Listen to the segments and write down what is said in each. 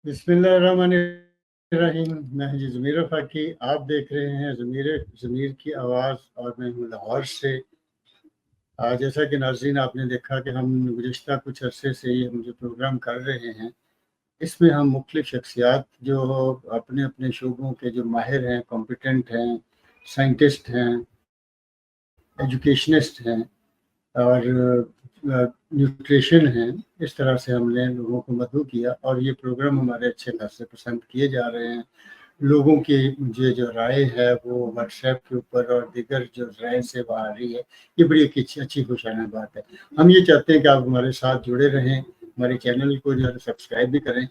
बिस्मिल्लाहिर्रहमानिर्रहीम। मैं जी ज़मीर फाकी, आप देख रहे हैं ज़मीर की आवाज़ और मैं हूँ लाहौर से। जैसा कि नाज़रीन आपने देखा कि हम गुज़िश्ता कुछ अरसे से ये हम जो प्रोग्राम कर रहे हैं, इसमें हम मुख्तलिफ़ शख्सियात जो अपने अपने शोबों के जो माहिर हैं, कॉम्पिटेंट हैं, साइंटिस्ट हैं, एजुकेशनिस्ट हैं और न्यूट्रिशन हैं, इस तरह से हमने लोगों को मदऊ किया और ये प्रोग्राम हमारे अच्छे खासे पसंद किए जा रहे हैं। लोगों की मुझे जो राय है वो व्हाट्सएप के ऊपर और दीगर जो राय से आ रही है, ये बड़ी एक अच्छी खुशाना बात है। हम ये चाहते हैं कि आप हमारे साथ जुड़े रहें, हमारे चैनल को जो है सब्सक्राइब भी करें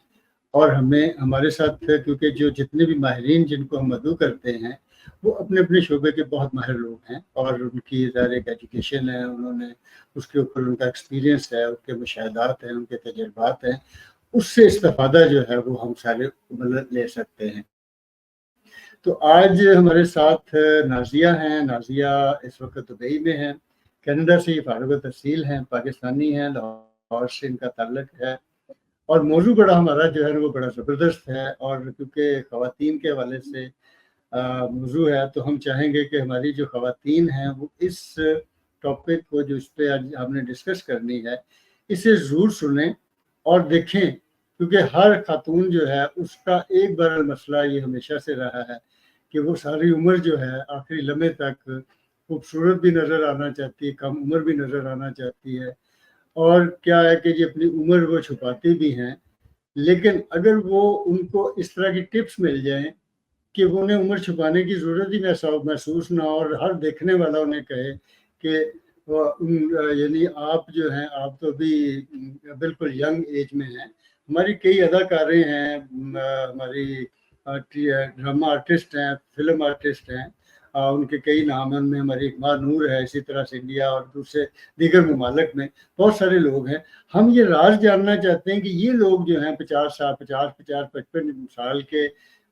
और हमें हमारे साथ, क्योंकि जो जितने भी माहिरीन जिनको हम मदऊ करते हैं वो अपने अपने शोबे के बहुत माहिर लोग हैं और उनकी ज़ाहिर एक एजुकेशन है, उन्होंने उसके ऊपर उनका एक्सपीरियंस है, उनके मुशाहदात हैं, उनके तजुर्बात हैं, उससे इस्तिफादा जो है वो हम सारे मतलब ले सकते हैं। तो आज हमारे साथ नाज़िया हैं। नाज़िया इस वक्त दुबई में हैं, कनाडा से ये फारिग तहसील हैं, पाकिस्तानी हैं, लाहौर से इनका ताल्लुक है और मौजू बड़ा हमारा जो है वो बड़ा ज़बरदस्त है और क्योंकि ख़वातीन के हवाले से मौजू है, तो हम चाहेंगे कि हमारी जो ख़वातीन हैं वो इस टॉपिक को जो इस पे आज हमने डिस्कस करनी है, इसे ज़रूर सुनें और देखें, क्योंकि हर खातून जो है उसका एक बड़ा मसला ये हमेशा से रहा है कि वो सारी उम्र जो है आखिरी लम्हे तक खूबसूरत भी नज़र आना चाहती है, कम उम्र भी नज़र आना चाहती है और क्या है कि जी अपनी उम्र वो छुपाती भी हैं। लेकिन अगर वो उनको इस तरह की टिप्स मिल जाएँ कि वो उन्हें उम्र छुपाने की ज़रूरत ही महसूस ना हो और हर देखने वाला उन्हें कहे कि यानी आप जो हैं आप तो अभी बिल्कुल यंग एज में हैं। हमारी कई अदाकारें हैं, हमारी ड्रामा आर्टिस्ट हैं, फिल्म आर्टिस्ट हैं, उनके कई नाम हैं, उनमें हमारी इकबाल नूर है, इसी तरह से इंडिया और दूसरे दीगर ममालिक में बहुत सारे लोग हैं। हम ये राज जानना चाहते हैं कि ये लोग जो हैं 50-55 साल के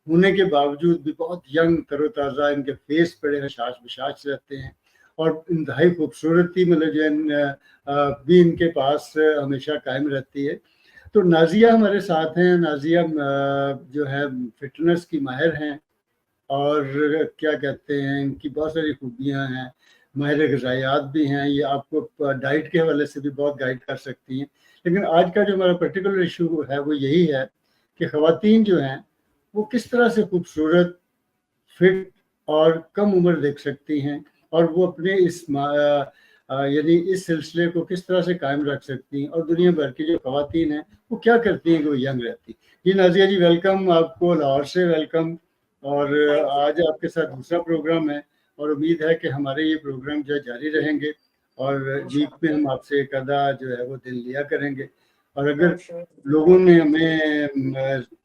होने के बावजूद भी बहुत यंग तरोताज़ा, इनके फेस बड़े हशाश बशाश रहते हैं और इंतहाई खूबसूरती मतलब जो है भी इनके पास हमेशा कायम रहती है। तो नाज़िया हमारे साथ हैं। नाज़िया जो है फिटनेस की माहिर हैं और क्या कहते हैं, इनकी बहुत सारी खूबियाँ हैं, माहिर ग़िज़ायात भी हैं, ये आपको डाइट के हवाले से भी बहुत गाइड कर सकती हैं। लेकिन आज का जो हमारा पर्टिकुलर इशू है वो यही है कि ख़वातीन जो हैं वो किस तरह से खूबसूरत, फिट और कम उम्र देख सकती हैं और वो अपने यानी इस सिलसिले को किस तरह से कायम रख सकती हैं और दुनिया भर की जो ख़वातीन हैं वो क्या करती हैं कि वो यंग रहती। जी नाज़िया जी वेलकम, आपको लाहौर से वेलकम। और आज आपके साथ दूसरा प्रोग्राम है और उम्मीद है कि हमारे ये प्रोग्राम जो है जारी रहेंगे और वीक में हम आपसे एक आधा जो है वो दिन लिया करेंगे और अगर लोगों ने हमें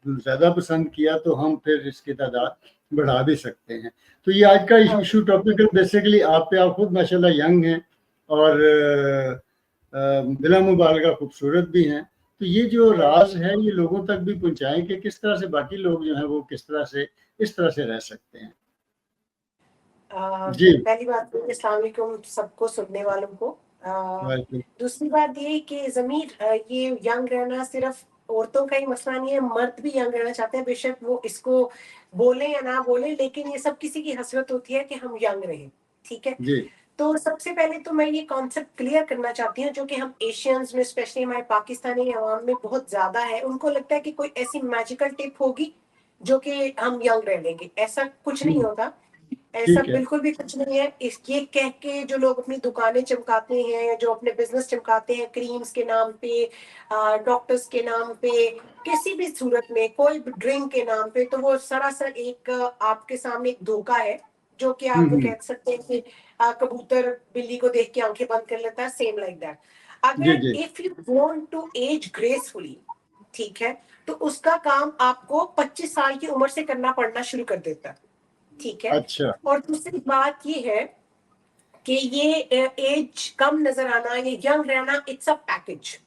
ज़्यादा पसंद किया तो हम फिर इसकी तादाद बढ़ा भी सकते हैं। तो ये आज का इशू टॉपिक बेसिकली आप खुद माशाल्लाह यंग हैं और बिला मुबालगा खूबसूरत भी हैं। तो ये जो राज है ये लोगों तक भी पहुंचाएं कि किस तरह से बाकी लोग जो हैं वो किस तरह से इस तरह से रह सकते हैं। जी पहली बात तो अस्सलाम वालेकुम सबको सुनने वालों को। दूसरी बात ये कि ज़मीर ये यंग रहना सिर्फ औरतों का ही मसला नहीं है, मर्द भी यंग रहना चाहते हैं, बेशक वो इसको बोले या ना बोले, लेकिन ये सब किसी की हसरत होती है कि हम यंग रहें। ठीक है जी तो सबसे पहले तो मैं ये कॉन्सेप्ट क्लियर करना चाहती हूँ जो कि हम एशियंस में स्पेशली हमारे पाकिस्तानी अवाम में बहुत ज्यादा है। उनको लगता है कि कोई ऐसी मैजिकल टिप होगी जो कि हम यंग रह लेंगे। ऐसा कुछ नहीं होता, ऐसा ठीक है। बिल्कुल भी कुछ नहीं है। इस ये कह के जो लोग अपनी दुकानें चमकाते हैं, जो अपने बिजनेस चमकाते हैं क्रीम्स के नाम पे, डॉक्टर्स के नाम पे, किसी भी सूरत में कोई ड्रिंक के नाम पे, तो वो सरासर एक आपके सामने एक धोखा है जो कि आप कह सकते हैं कि कबूतर बिल्ली को देख के आंखें बंद कर लेता है, सेम लाइक दैट। जी अगर जी if you want to age gracefully, ठीक है, तो उसका काम आपको 25 साल की उम्र से करना पड़ना शुरू कर देता है। ठीक है अच्छा और दूसरी बात ये है कि ये एज कम नजर आना, ये यंग रहना, it's a package,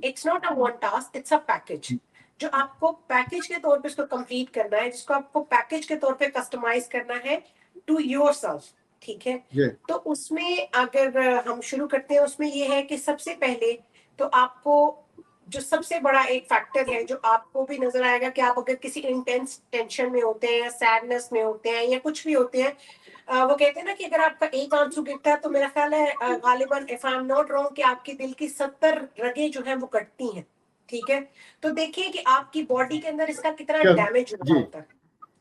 it's not a one task, it's a package. जो आपको पैकेज के तौर पे इसको कंप्लीट करना है, जिसको आपको पैकेज के तौर पे कस्टमाइज करना है टू योरसेल्फ। ठीक है जी तो उसमें अगर हम शुरू करते हैं, उसमें ये है कि सबसे पहले तो आपको जो सबसे बड़ा एक फैक्टर है जो आपको भी नजर आएगा कि आप अगर किसी इंटेंस टेंशन में होते हैं या सैडनेस में होते हैं या कुछ भी होते हैं, वो कहते हैं ना कि अगर आपका एक आंसू गिरता है तो मेरा ख्याल है गालिबन if I am not wrong कि आपके दिल की 70 रगें जो है वो कटती हैं। ठीक है, तो देखिए कि आपकी बॉडी के अंदर इसका कितना क्या? डैमेज हो रहा जी। होता है,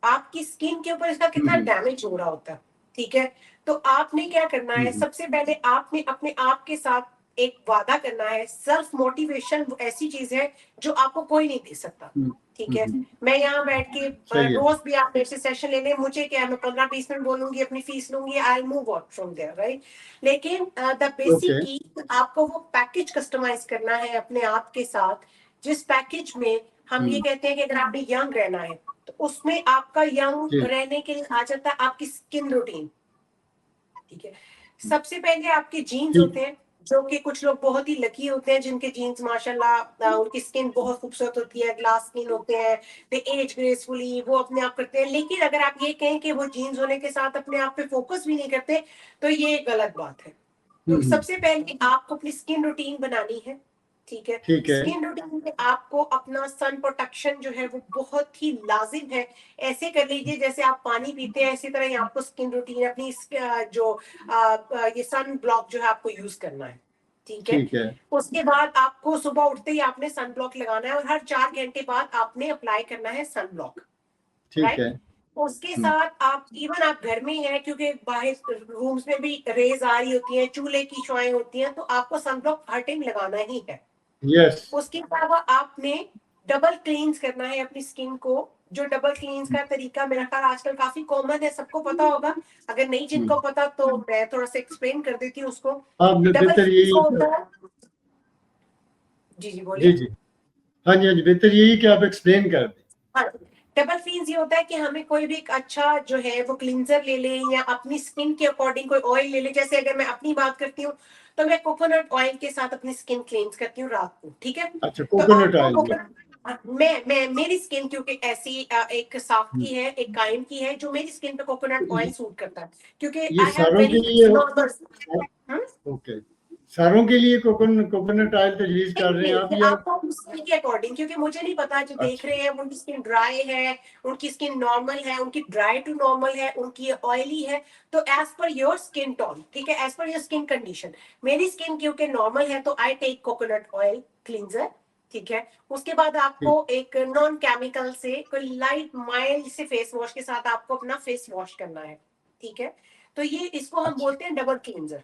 आपकी स्किन के ऊपर इसका कितना हम्म। डैमेज हो रहा होता है। ठीक है, तो आपने क्या करना है, हम्म। सबसे पहले आपने अपने आप के साथ एक वादा करना है। सेल्फ मोटिवेशन ऐसी चीज है जो आपको कोई नहीं दे सकता। हम्म। ठीक है, मैं यहाँ बैठ के सही है। रोज भी आप मेरे से सेशन ले लें, मुझे क्या है, मैं 15-20 मिनट बोलूंगी, अपनी फीस लूंगी, I move out from there, right. लेकिन द ओके। बेसिक की आपको वो पैकेज कस्टमाइज करना है अपने आप के साथ, जिस पैकेज में हम ये हम्म। कहते हैं कि अगर आपने यंग रहना है तो उसमें आपका यंग जी। रहने के लिए आ जाता है आपकी स्किन रूटीन। ठीक है, सबसे पहले आपके जीन्स ठीक। होते हैं, जो कि कुछ लोग बहुत ही लकी होते हैं जिनके जीन्स माशाल्लाह उनकी स्किन बहुत खूबसूरत होती है, ग्लास स्किन होते हैं, दे एज ग्रेसफुली, वो अपने आप करते हैं। लेकिन अगर आप ये कहें कि वो जीन्स होने के साथ अपने आप पे फोकस भी नहीं करते तो ये गलत बात है। तो हम्म। सबसे पहले आपको अपनी स्किन रूटीन बनानी है। ठीक है, ठीक है। स्किन रूटीन में आपको अपना सन प्रोटेक्शन जो है वो बहुत ही लाजिम है। ऐसे कर लीजिए जैसे आप पानी पीते हैं, इसी तरह ही आपको स्किन रूटीन अपनी ये सन ब्लॉक जो है आपको यूज करना है। ठीक है, ठीक है। उसके बाद आपको सुबह उठते ही आपने सन ब्लॉक लगाना है और हर 4 घंटे बाद आपने अप्लाई करना है सन ब्लॉक, ठीक राइट। है। उसके साथ आप इवन आप घर में हैं, क्योंकि बाहर रूम्स में भी रेज आ रही होती है, चूल्हे की शुआएं होती हैं, तो आपको सनब्लॉक हर टाइम लगाना ही है। यस। उसके अलावा आपने डबल क्लींस करना है अपनी स्किन को। जो डबल क्लींस का तरीका मेरा ख्याल आजकल काफी कॉमन है, सबको पता होगा। अगर नहीं जिनको पता तो मैं थोड़ा सा एक्सप्लेन कर देती हूँ उसको। हाँ, डबल बेहतर क्लींस यही है। होता है, जी जी जी बोलिए। जी। हाँ जी, हाँ जी, बेहतर यही कि आप एक्सप्लेन कर दें। हाँ, डबल क्लींस ये होता है कि हमें कोई भी एक अच्छा जो है वो क्लींजर ले लें या अपनी स्किन के अकॉर्डिंग कोई ऑयल ले लें। जैसे अगर मैं अपनी बात करती हूँ तो मैं कोकोनट ऑयल के साथ अपनी स्किन क्लींस करती हूँ रात को। ठीक है, अच्छा, तो कोकोनट आपको ऑयल में। कोकोनट, मैं मेरी स्किन क्योंकि ऐसी एक साफ हम्म। की है, एक काइंड की है, जो मेरी स्किन पे कोकोनट ऑयल सूट करता है, क्योंकि ये आई हैव सारों के वेरी लिए नॉर्मल। ओके, सारों के लिए कोकोनट ऑयल तो यूज कर नहीं रहे हैं नहीं, आप, फिर या? आपको स्किन के अकॉर्डिंग, क्योंकि मुझे नहीं पता जो देख अच्छा। रहे हैं उनकी स्किन ड्राई है, उनकी स्किन नॉर्मल है, उनकी ड्राई टू नॉर्मल है, उनकी ऑयली है। तो as per your skin tone, ठीक है, as per your skin condition. मेरी स्किन क्योंकि नॉर्मल है तो I take coconut oil cleanser. ठीक है, उसके बाद आपको ठीक। एक नॉन केमिकल से कोई लाइट माइल्ड से फेस वॉश के साथ आपको अपना फेस वॉश करना है। ठीक है, तो ये इसको हम अच्छा। बोलते हैं डबल क्लींजर।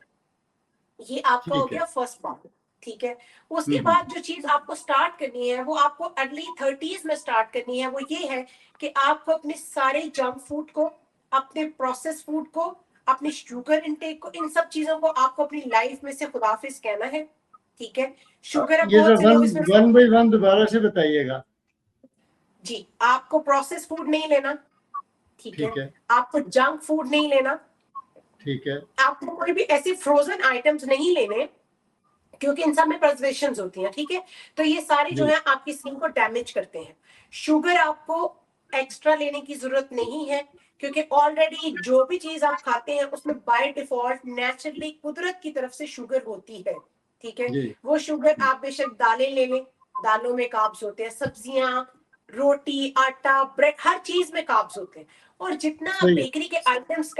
ये आपका हो ठीक है। गया फर्स्ट पार्ट। ठीक है, उसके बाद जो चीज आपको स्टार्ट करनी है वो आपको अर्ली 30s में स्टार्ट करनी है। वो ये है कि आपको अपने सारे जंक फूड को, अपने प्रोसेस फूड को, अपनी शुगर इनटेक को, इन सब चीजों को आपको अपनी लाइफ में से खुदाफिज कहना है। ठीक है, शुगर, अब ये बहुत सब से वन लोग इसमें, वन बाई वन दोबारा से बताइएगा। जी, आपको प्रोसेस फूड नहीं लेना। ठीक है, ठीक है। आपको जंक फूड नहीं लेना, ठीक है। आपको कोई भी ऐसे फ्रोजन आइटम्स नहीं लेने, क्योंकि इन सब में प्रिजर्वेशन होती हैं। ठीक है, तो ये सारे जो जी। है आपकी स्किन को डैमेज करते हैं। शुगर आपको एक्स्ट्रा लेने की जरूरत नहीं है, क्योंकि ऑलरेडी जो भी चीज आप खाते हैं उसमें बाय डिफॉल्ट नेचुरली कुदरत की तरफ से शुगर होती है। ठीक है, जी। वो शुगर आप बेशक दालें ले लें, दालों में कार्ब्स होते हैं, सब्जियां, रोटी, आटा, ब्रेड, हर चीज में कार्ब्स होते हैं। और जितना आप सही है। बेकरी के आइटम्स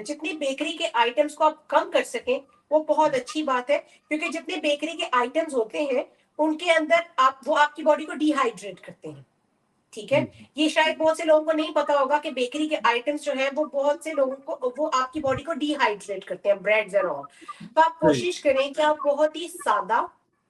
जितनी बेकरी के आइटम्स को आप कम कर सकें वो बहुत अच्छी बात है, क्योंकि जितने बेकरी के आइटम्स होते हैं उनके अंदर वो आपकी बॉडी को डिहाइड्रेट करते हैं। ठीक है, ये शायद बहुत से लोगों को नहीं पता होगा कि बेकरी के आइटम्स जो है वो बहुत से लोगों को, वो आपकी बॉडी को डिहाइड्रेट करते हैं, ब्रेड्स एंड ऑल। तो आप सही। कोशिश करें कि आप बहुत ही सादा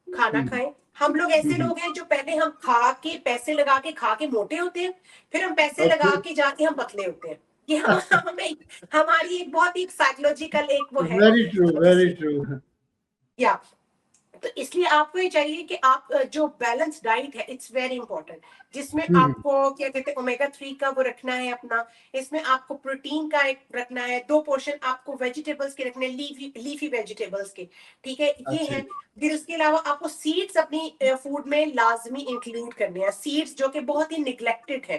खाना हम्म। खाएं। हम लोग ऐसे हम्म। लोग हैं जो पहले हम खा के पैसे लगा के खा के मोटे होते हैं, फिर हम पैसे और लगा फिर के जाके हम पतले होते हैं। ये हमें, हमारी एक बहुत ही साइकोलॉजिकल एक वो है। वेरी ट्रू, तो वेरी इसलिए, ट्रू। या तो इसलिए आपको ये चाहिए कि आप जो बैलेंस डाइट है इट्स वेरी इंपॉर्टेंट, जिसमें हम्म। आपको क्या कहते हैं ओमेगा 3 का वो रखना है अपना। इसमें आपको प्रोटीन का एक रखना है, 2 पोर्शन आपको वेजिटेबल्स के रखने, लीफी वेजिटेबल्स के। ठीक है, ये अच्छा। है। फिर उसके अलावा आपको सीड्स अपनी फूड में लाजमी इंक्लूड करने हैं, सीड्स जो कि बहुत ही निग्लेक्टेड है।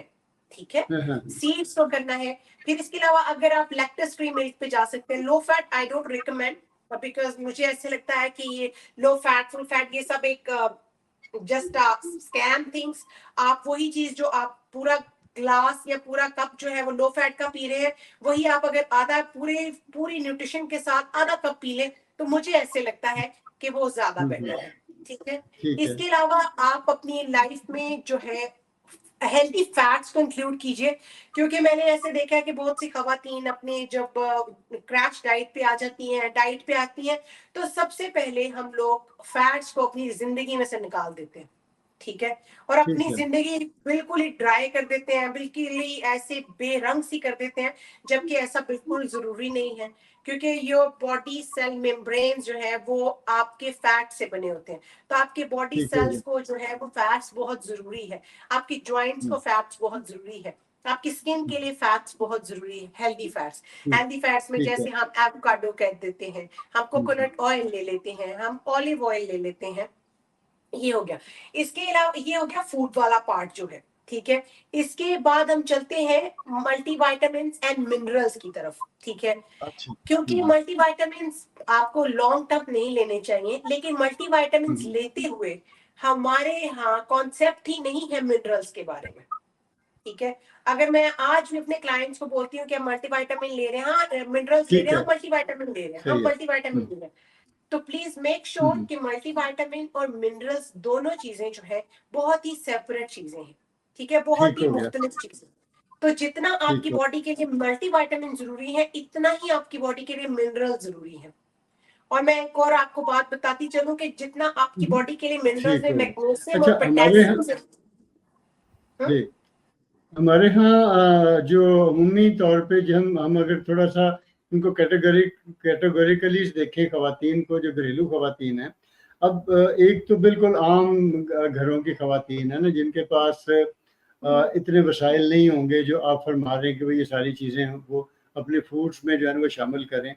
ठीक है, हाँ, हाँ। सीड्स तो करना है। फिर इसके अलावा अगर आप लैक्टोज फ्री मिल्क पे जा सकते हैं, low fat I don't recommend, because मुझे ऐसे लगता है कि ये लो फैट, फुल फैट, ये सब एक जस्ट स्कैम थिंग्स। आप वही चीज जो आप पूरा ग्लास या पूरा कप जो है वो लो फैट का पी रहे हैं, वही आप अगर आधा पूरी न्यूट्रिशन के साथ आधा कप पी लें, तो मुझे ऐसे लगता है कि वो ज्यादा बेटर है। ठीक है। ठीक है। इसके अलावा आप अपनी लाइफ में जो है हेल्दी फैट्स को इंक्लूड कीजिए, क्योंकि मैंने ऐसे देखा है कि बहुत सी खवातीन अपने जब क्रैश डाइट पे आ जाती हैं, डाइट पे आती हैं, तो सबसे पहले हम लोग फैट्स को अपनी जिंदगी में से निकाल देते हैं। ठीक है। और ठीक अपनी है। जिंदगी बिल्कुल ही ड्राई कर देते हैं, बिल्कुल ही ऐसे बेरंग सी कर देते हैं, जबकि ऐसा बिल्कुल जरूरी नहीं है, क्योंकि योर बॉडी सेल मेम्ब्रेन जो है वो आपके फैट से बने होते हैं। तो आपके बॉडी ठीक है सेल्स जी। को जो है वो फैट्स बहुत जरूरी है, आपकी जॉइंट्स को फैट्स बहुत जरूरी है, आपकी स्किन के लिए फैट्स बहुत जरूरी है, हेल्दी फैट्स। ठीक। हेल्दी फैट्स में ठीक है। जैसे हम एवोकाडो कह देते हैं, हम कोकोनट ऑयल ले लेते हैं, हम ऑलिव ऑयल ले लेते हैं, ये हो गया। इसके अलावा ये हो गया फूड वाला पार्ट जो है। ठीक है। इसके बाद हम चलते हैं मल्टीविटामिन एंड मिनरल्स की तरफ। ठीक है। अच्छा। क्योंकि मल्टीविटामिन आपको लॉन्ग टर्म नहीं लेने चाहिए, लेकिन मल्टीविटामिन लेते हुए हमारे यहाँ कॉन्सेप्ट ही नहीं है मिनरल्स के बारे में। ठीक है। अगर मैं आज भी अपने क्लाइंट्स को बोलती हूँ कि हम मल्टीविटामिन ले रहे हैं, हाँ मिनरल्स ले रहे ठीक हैं, है। हम मल्टीविटामिन ले रहे हैं, हम सही है। मल्टीविटामिन ले रहे हैं, तो प्लीज मेक श्योर कि मल्टीविटामिन और मिनरल्स दोनों चीजें जो है बहुत ही सेपरेट चीजें हैं। ठीक है। बहुत ठीक ही हो गया। मुख्तलिफ चीजें। तो जितना ठीक आपकी हो। बॉडी के लिए मल्टीविटामिन जरूरी है, इतना ही आपकी बॉडी के लिए मिनरल जरूरी है। और मैं एक और आपको बात बताती चलूं कि जितना आपकी बॉडी के लिए मिनरल्स ठीक में हो गया। मैग्नीशियम अच्छा और हमारे यहाँ पोटेशियम जी, हमारे यहाँ जो अमूमी तौर पे जो हम अगर थोड़ा सा इनको कैटेगोरिकली देखें, खवातीन को, जो घरेलू खवातीन हैं, अब एक तो बिल्कुल आम घरों की खवातीन है ना, जिनके पास इतने वसाइल नहीं होंगे जो आप फरमा रहे हैं कि भाई ये सारी चीज़ें वो अपने फूड्स में जो है वो शामिल करें।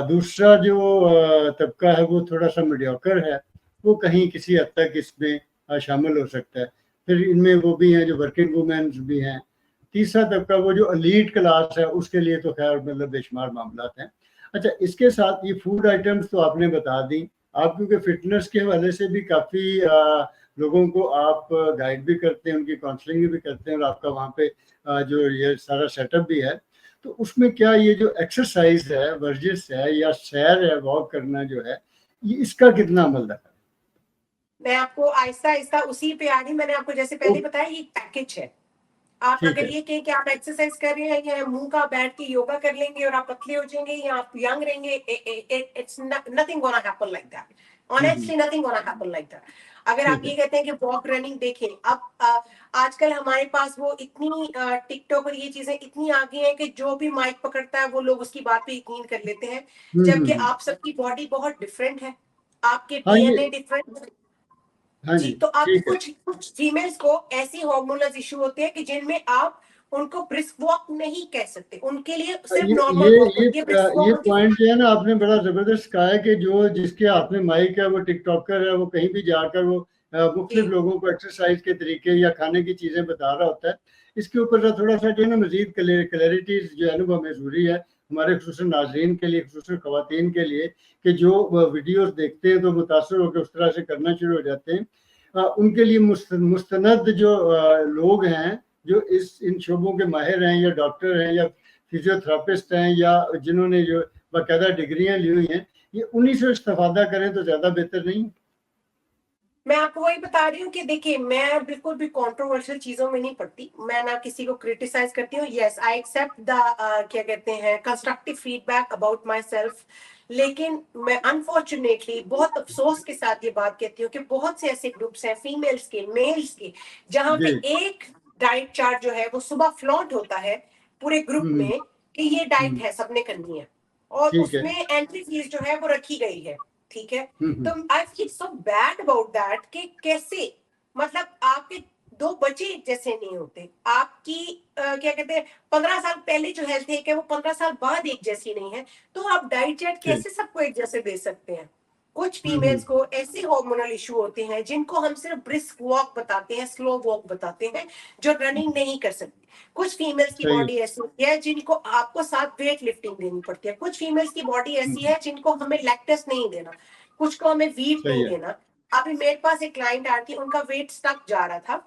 दूसरा जो तबका है वो थोड़ा सा मीडियोकर है, वो कहीं किसी हद तक इसमें शामिल हो सकता है। फिर इनमें वो भी हैं जो वर्किंग वुमेन्स भी हैं। तीसरा तबका वो जो एलीट क्लास है, उसके लिए तो खैर मतलब बेशुमार मामलात हैं। अच्छा, इसके साथ ये फूड आइटम्स तो आपने बता दी। आप क्योंकि फिटनेस के हवाले से भी काफ़ी लोगों को आप गाइड भी करते हैं, उनकी काउंसलिंग भी करते हैं, और आपका वहाँ पे जो ये सारा सेटअप भी है, तो उसमें क्या ये जो एक्सरसाइज है, वर्जिश है या सैर है, वॉक करना जो है, ये इसका कितना अमल रहा? मैं आपको आहिस्ता आहिस्ता उसी पे आ रही। मैंने आपको जैसे ओ, पहले बताया ये पैकेज है। आप ठीक अगर है। ये कहें कि आप एक्सरसाइज कर रहे हैं या मुंह का बैठ के योगा कर लेंगे और आप पतले हो जाएंगे या आप यंग रहेंगे, it's nothing gonna happen like that. Honestly nothing gonna happen like that. अगर आप ठीक ये है। कहते हैं कि वॉक रनिंग देखें, अब आजकल हमारे पास वो इतनी टिकटॉक और ये चीजें इतनी आ गई हैं कि जो भी माइक पकड़ता है वो लोग उसकी बात पे यकीन कर लेते हैं, जबकि हम्म। आप सबकी बॉडी बहुत डिफरेंट है, आपके हाँ ये, डीएनए डिफरेंट है। हाँ जी, जी, तो आप ठीक है। कुछ कुछ फीमेल्स को ऐसी हार्मोनल इशू होते हैं कि जिनमें आप उनको ब्रिस्क वॉक नहीं कह सकते, उनके लिए सिर्फ ये नॉर्मल ये वॉक ये होती है, ब्रिस्क वॉक ये होती है। पॉइंट जो है ना, आपने बड़ा जबरदस्त कहा है कि जो जिसके हाथ में माइक है वो टिकटॉकर है, वो कहीं भी जाकर वो मुख्तलिफ जी लोगों को एक्सरसाइज के तरीके या खाने की चीज़ें बता रहा होता है। इसके ऊपर थोड़ा सा जो है ना मजीद क्लैरिटी जो है ना वो हमें ज़रूरी है, हमारे खुसूसन नाज़रीन के लिए, खुसूसन ख़वातीन के लिए, कि जो वीडियोस देखते हैं तो मुतासर होकर उस तरह से करना शुरू हो जाते हैं। उनके लिए मुस्तनद जो लोग हैं, जो इन शोबों के माहिर हैं, या डॉक्टर हैं, या फिजियोथेरापिस्ट हैं, या जिन्होंने जो बाकायदा डिग्रियां ली हुई हैं, ये उन्हीं से इस्तेफादा करें तो ज़्यादा बेहतर नहीं? मैं आपको वही बता रही हूँ कि देखिए मैं बिल्कुल भी कंट्रोवर्शियल चीजों में नहीं पड़ती, मैं ना किसी को क्रिटिसाइज करती हूँ। यस, आई एक्सेप्ट द क्या कहते हैं constructive feedback about my self, लेकिन मैं अनफॉर्चुनेटली बहुत अफसोस के साथ ये बात कहती हूँ कि बहुत से ऐसे ग्रुप्स हैं, फीमेल्स के, मेल्स के, जहां पे जी। एक डाइट चार्ट जो है वो सुबह फ्लॉन्ट होता है पूरे ग्रुप हम्म। में कि ये डाइट हम्म। है, सबने करनी है, और ठीक है। उसमें एंट्री फीस जो है वो रखी गई है। ठीक है। तो hmm. I feel so bad about that कि कैसे, मतलब आपके दो बच्चे जैसे नहीं होते, आपकी क्या कहते हैं 15 साल पहले जो हेल्थ है वो 15 साल बाद एक जैसी नहीं है, तो आप डाइट चार्ट ठीक। कैसे सबको एक जैसे दे सकते हैं? कुछ हम्म। फीमेल्स को ऐसे हार्मोनल इशू होते हैं जिनको हम सिर्फ ब्रिस्क वॉक बताते हैं, स्लो वॉक बताते हैं, जो रनिंग नहीं कर सकती। कुछ फीमेल्स की सही है। बॉडी ऐसी होती है जिनको आपको साथ वेट लिफ्टिंग देनी पड़ती है, कुछ फीमेल्स की बॉडी ऐसी है जिनको हमें लैक्टस नहीं देना, कुछ को हमें वीट सही नहीं है। देना। अभी मेरे पास एक क्लाइंट आ रही थी, उनका वेट स्टक जा रहा था,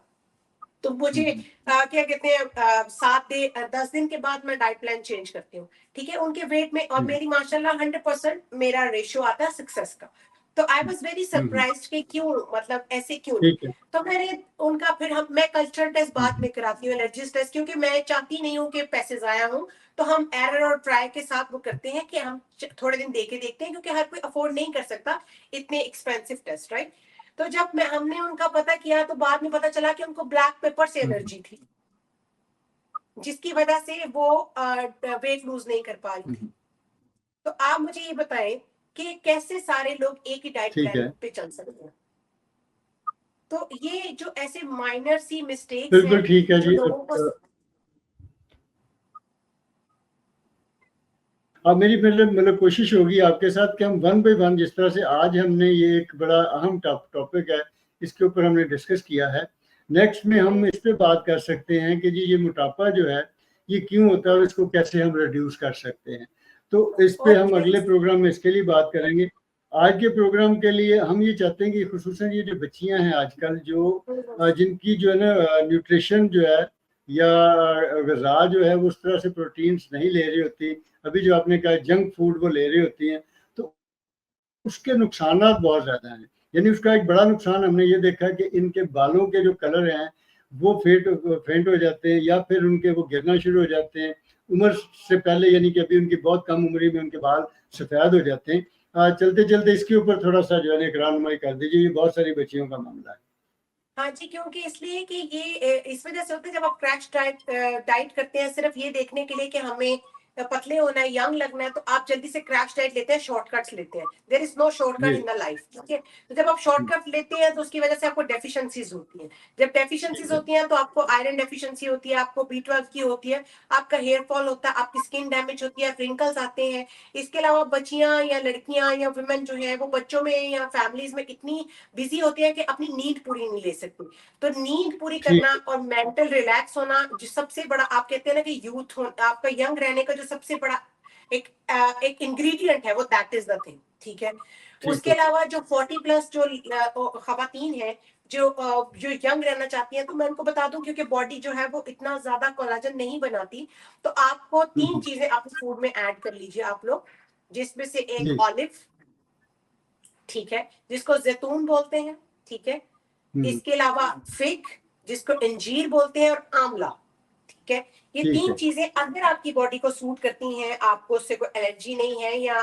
तो मुझे क्या कहते हैं 10 दिन के बाद मैं डाइट प्लान चेंज करती हूँ, ठीक है, उनके वेट में, और मेरी माशाल्लाह 100% मेरा रेशियो आता है सक्सेस का। तो आई वॉज वेरी सरप्राइज कि क्यों, मतलब ऐसे क्यों नहीं। ठीक है। तो मैंने उनका फिर मैं कल्चर टेस्ट बाद में कराती हूँ, एलर्जीज टेस्ट, क्योंकि मैं चाहती नहीं हूँ कि पैसे जाया हो। तो हम एरर और ट्राई के साथ वो करते हैं कि हम थोड़े दिन देके देखते हैं, क्योंकि हर कोई अफोर्ड नहीं कर सकता इतने एक्सपेंसिव टेस्ट, राइट। तो जब हमने उनका पता किया तो बाद में पता चला कि उनको ब्लैक पेपर से एलर्जी थी, जिसकी वजह से वो वेट लूज नहीं कर पा रही थी। तो आप मुझे ये बताएं कि कैसे सारे लोग एक ही डाइट ठीक प्लान है, पे चल सकते हैं। तो ये जो ऐसे माइनर सी मिस्टेक्स बिल्कुल हैं ठीक है जो जी। लोगों को, अब मेरी मतलब कोशिश होगी आपके साथ कि हम वन बाय वन, जिस तरह से आज हमने ये एक बड़ा अहम टॉपिक है, इसके ऊपर हमने डिस्कस किया है, नेक्स्ट में हम इस पे बात कर सकते हैं कि जी ये मोटापा जो है ये क्यों होता है और इसको कैसे हम रिड्यूस कर सकते हैं। तो इस पे हम अगले प्रोग्राम में इसके लिए बात करेंगे। आज के प्रोग्राम के लिए हम ये चाहते हैं कि खुसूसन ये जो बच्चियां हैं आजकल, जो जिनकी जो है ना न्यूट्रिशन जो है या ग़िज़ा जो है वो उस तरह से प्रोटीन्स नहीं ले रही होती, अभी जो आपने कहा जंक फूड वो ले रही होती हैं, तो उसके नुकसान बहुत ज़्यादा हैं। यानी उसका एक बड़ा नुकसान हमने ये देखा कि इनके बालों के जो कलर हैं वो फेंट हो जाते हैं, या फिर उनके वो गिरना शुरू हो जाते हैं उम्र से पहले, यानी कि अभी उनकी बहुत कम उम्र में उनके बाल सफ़ेद हो जाते हैं। चलते चलते इसके ऊपर थोड़ा सा जो है रहनुमाई कर दीजिए, ये बहुत सारी बच्चियों का मामला है। हाँ जी, क्योंकि इसलिए कि ये इस वजह से होता है, जब आप क्रैश डाइट करते हैं सिर्फ ये देखने के लिए कि हमें पतले होना है, यंग लगना है, तो आप जल्दी से क्रैश डाइट लेते हैं, शॉर्टकट्स लेते हैं। There is no shortcut in the life, ठीक है। तो जब आप शॉर्टकट लेते हैं तो उसकी वजह से आपको डेफिशिएंसीज होती हैं। जब डेफिशिएंसीज होती हैं तो आपको आयरन डेफिशिएंसी होती है, आपको B12 की होती है, आपका हेयर फॉल होता है, आपकी स्किन डैमेज होती है, रिंकल्स आते हैं। इसके अलावा बच्चियां या लड़कियां या वुमेन जो है वो बच्चों में या फैमिलीज में इतनी बिजी होती है कि अपनी नीड पूरी नहीं ले सकती। तो नींद पूरी करना और मेंटल रिलैक्स होना, जो सबसे बड़ा आप कहते हैं ना कि यूथ हो, आपका यंग रहने का जो सबसे बड़ा एक इंग्रेडिएंट है वो दैट इज द थिंग, ठीक है। उसके अलावा जो 40+ जो खवातीन है जो यंग रहना चाहती हैं, तो मैं उनको बता दूं, क्योंकि बॉडी जो है वो इतना ज्यादा कोलाजन नहीं बनाती, तो आपको 3 चीजें अपने फूड में ऐड कर लीजिए आप लोग, जिसमें से एक ऑलिव, ठीक है, जिसको जैतून बोलते हैं, ठीक है। इसके अलावा फिग, जिसको अंजीर बोलते हैं, और आंवला, ठीक है। ये 3 चीजें अगर आपकी बॉडी को सूट करती हैं, आपको उससे कोई एलर्जी नहीं है, या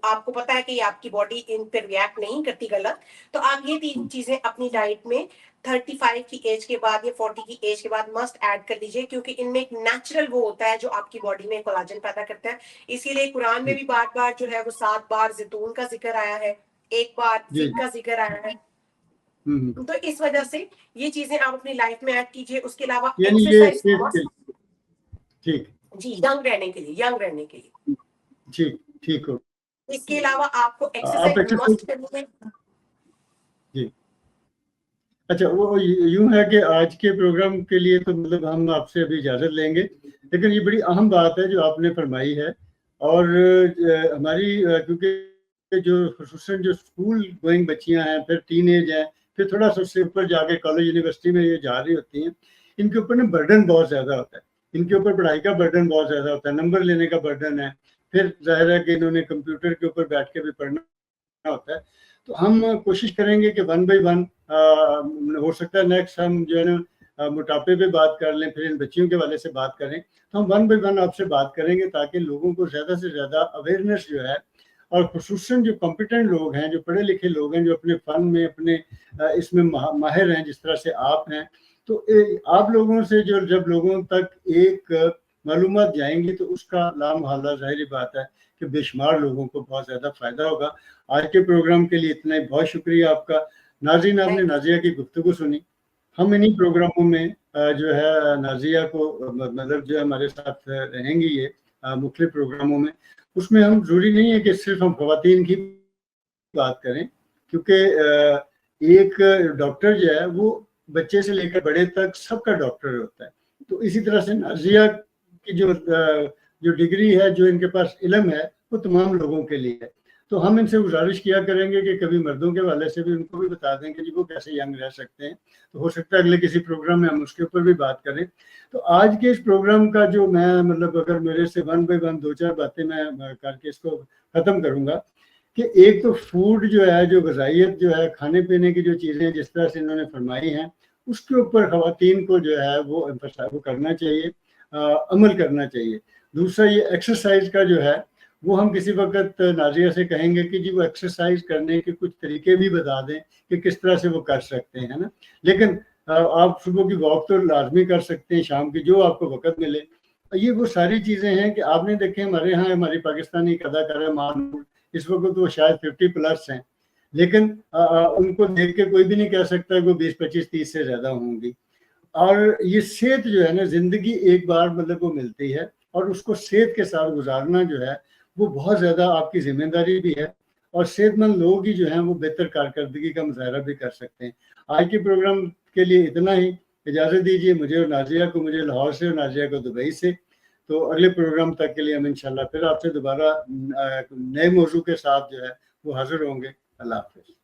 आपको पता है कि आपकी बॉडी इन पर रिएक्ट नहीं करती गलत, तो आप ये 3 चीजें अपनी डाइट में 35 की एज के बाद या 40 की एज के बाद मस्ट ऐड कर लीजिए, क्योंकि इनमें एक नेचुरल वो होता है जो आपकी बॉडी में कोलाजन पैदा करता है। इसीलिए कुरान में भी बार बार जो है वो 7 बार जैतून का जिक्र आया है, 1 बार फिग का जिक्र आया है। तो इस वजह से ये चीजें आप अपनी लाइफ में ऐड कीजिए। उसके अलावा एक्सरसाइज ठीक जी, यंग रहने के लिए ठीक ठीक हो। इसके अलावा आपको एक्सरसाइज मस्ट करनी है जी। अच्छा, वो यूं है कि आज के प्रोग्राम के लिए तो मतलब हम आपसे अभी इजाज़त लेंगे, लेकिन ये बड़ी अहम बात है जो आपने फरमाई है। और हमारी क्योंकि जो खुसूसन जो स्कूल गोइंग बच्चियां हैं, फिर टीनेज हैं, फिर थोड़ा सा उससे ऊपर जाके कॉलेज यूनिवर्सिटी में ये जा रही होती हैं, इनके ऊपर ना बर्डन बहुत ज़्यादा होता है, इनके ऊपर पढ़ाई का बर्डन बहुत ज़्यादा होता है, नंबर लेने का बर्डन है, फिर जाहिर है कि इन्होंने कंप्यूटर के ऊपर बैठ के भी पढ़ना होता है। तो हम कोशिश करेंगे कि वन बाय वन, हो सकता है नेक्स्ट हम जो है ना मोटापे पे बात कर लें, फिर इन बच्चियों के वाले से बात करें, तो हम वन बाय वन आपसे बात करेंगे ताकि लोगों को ज़्यादा से ज़्यादा अवेयरनेस जो है, और खुसूसन जो कॉम्पिटेंट लोग हैं, जो पढ़े लिखे लोग हैं, जो अपने फ़न में अपने इसमें माहिर हैं, जिस तरह से आप हैं, तो आप लोगों से जो जब लोगों तक एक मालूमात जाएंगी तो उसका लामहला ज़ाहिर बात है कि बेशुमार लोगों को बहुत ज़्यादा फ़ायदा होगा। आज के प्रोग्राम के लिए इतना ही, बहुत शुक्रिया आपका। नाज़रीन, आपने नाज़िया की गुफ्तगू सुनी। हम इन्हीं प्रोग्रामों में जो है नाज़िया को मतलब जो हमारे साथ रहेंगी ये मुख्तलिफ प्रोग्रामों में, उसमें हम ज़रूरी नहीं है कि सिर्फ हम ख़वातीन की बात करें, क्योंकि एक डॉक्टर जो है वो बच्चे से लेकर बड़े तक सबका डॉक्टर होता है। तो इसी तरह से नाज़िया की जो डिग्री है, जो इनके पास इल्म है, वो तमाम लोगों के लिए है। तो हम इनसे गुजारिश किया करेंगे कि कभी मर्दों के हवाले से भी उनको भी बता दें कि जी वो कैसे यंग रह सकते हैं। तो हो सकता है अगले किसी प्रोग्राम में हम उसके ऊपर भी बात करें। तो आज के इस प्रोग्राम का जो मैं मतलब अगर मेरे से 1 बाय 1 2-4 बातें मैं करके इसको ख़त्म करूँगा कि एक तो फूड जो है, जो ग़िज़ाइयत जो है, खाने-पीने की जो चीज़ें जिस तरह से इन्होंने फरमाई हैं, उसके ऊपर ख़वातीन को जो है वो वो करना चाहिए, अमल करना चाहिए। दूसरा ये एक्सरसाइज़ का जो है वो हम किसी वक़्त नाज़िया से कहेंगे कि जी वो एक्सरसाइज़ करने के कुछ तरीके भी बता दें कि किस तरह से वो कर सकते हैं, है ना? लेकिन आप सुबह की वॉक तो लाज़मी कर सकते हैं, शाम की जो आपको वक़्त मिले। ये वो सारी चीज़ें हैं कि आपने देखे हमारे यहाँ हमारी पाकिस्तानी एक अदाकारा माँ, इस वक़्त वो शायद 50 प्लस हैं, लेकिन उनको देख के कोई भी नहीं कह सकता कि वो 20, 25, 30 से ज़्यादा होंगी। और ये सेहत जो है ना, ज़िंदगी एक बार मतलब वो मिलती है और उसको सेहत के साथ गुज़ारना जो है, वो बहुत ज़्यादा आपकी ज़िम्मेदारी भी है और सेहतमंद लोग ही जो हैं वो बेहतर कारकर्दगी का मुज़ाहरा भी कर सकते हैं। आज के प्रोग्राम के लिए इतना ही। इजाज़त दीजिए मुझे और नाज़िया को, मुझे लाहौर से और नाज़िया को दुबई से। तो अगले प्रोग्राम तक के लिए हम इंशाल्लाह फिर आपसे दोबारा नए मौज़ू के साथ जो है वो हाज़िर होंगे। अल्लाह हाफ़िज़।